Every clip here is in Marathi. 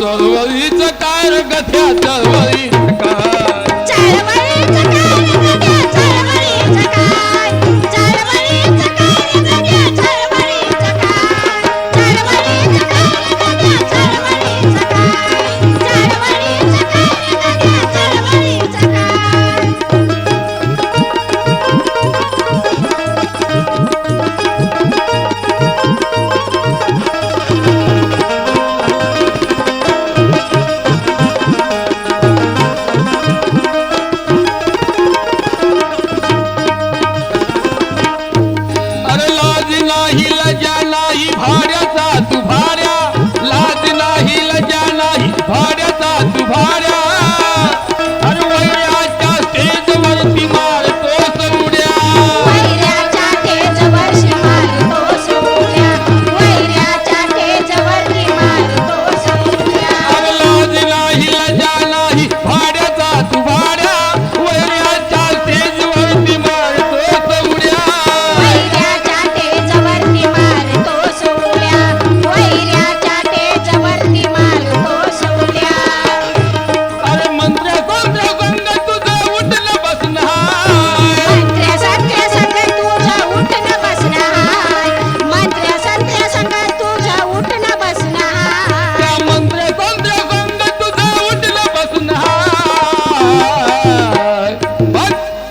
चळवळीचं काय रे गथ्या चळवळीचं काय चळवळीचं काय रे गथ्या चळवळीचं काय चळवळीचं काय रे गथ्या चळवळीचं काय चळवळीचं काय रे गथ्या चळवळीचं काय चळवळीचं काय रे गथ्या चळवळीचं अरे लाज नाही लजा नाही भाड्याचा तू भाड्या लाज नाही लजा नाही भाड्याचा तू भाड्या अरे वैराच्या स्टेजवरती मारतोस उड्या वैऱ्याच्या तेजवरती मारतोस उड्या वैऱ्याच्या तेजवरती मारतोस उड्या अरे लाज नाही लजा नाही भाड्याचा तू भाड्या वैराच्या स्टेजवरती मारतोस उड्या वैऱ्याच्या तेजवरती मारतोस उड्या वैऱ्याच्या तेजवरती मारतोस उड्या अरे मंत्र कोणत्या संग तुझं उठलं बसणार मंत्र्या संत्र्या संग तुझं उठणं बसणं हाय मंत्र्या संत्र्या संग तुझं उठणं बसणं हाय त्या मंत्र कोणत्या संग तुझं उठलं बसणार बघ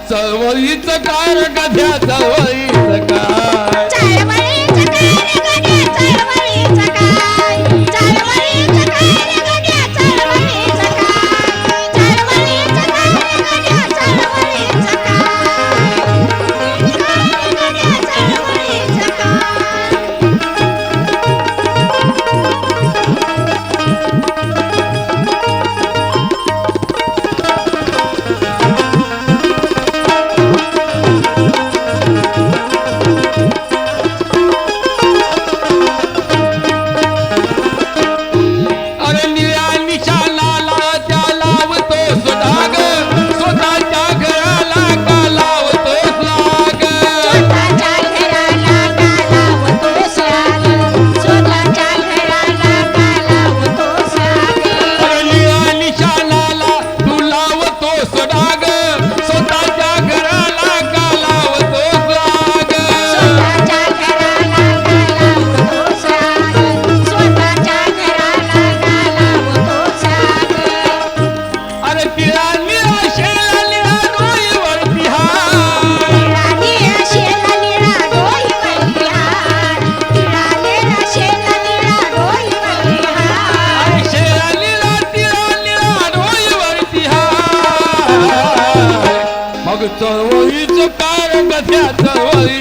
चळवळीचं काय रे गध्या चळवळीचं काय चळवळीचं काय रे गड्या चळवळीचं काय चळवळीचं काय रे गड्या चळवळीचं काय चळवळीचं काय रे गड्या चळवळीचं काय अरे निळ्या निशाणाला त्या लावतोस डाग स्वतःच्या घराला का लावतोस लाग स्वतःच्या घराला का लावतोस आग स्वतःच्या घराला का लावतोस आग अरे निळ्या निशाणाला तू लावतोस डाग स्वतःच्या घराला का लावतोस लाग स्वतःच्या घराला का लावतोस आग स्वतःच्या घराला का लावतोस आग अरे तिला निळा शेळा निळा डोईवरती हार निळा शेला निळा डोईवरती हार निळा शेला निळा डोईवरती हार अरे शेळा निळा तिला निळा डोईवरती हार मग चळवळीचं काय रे गथ्या चळवळी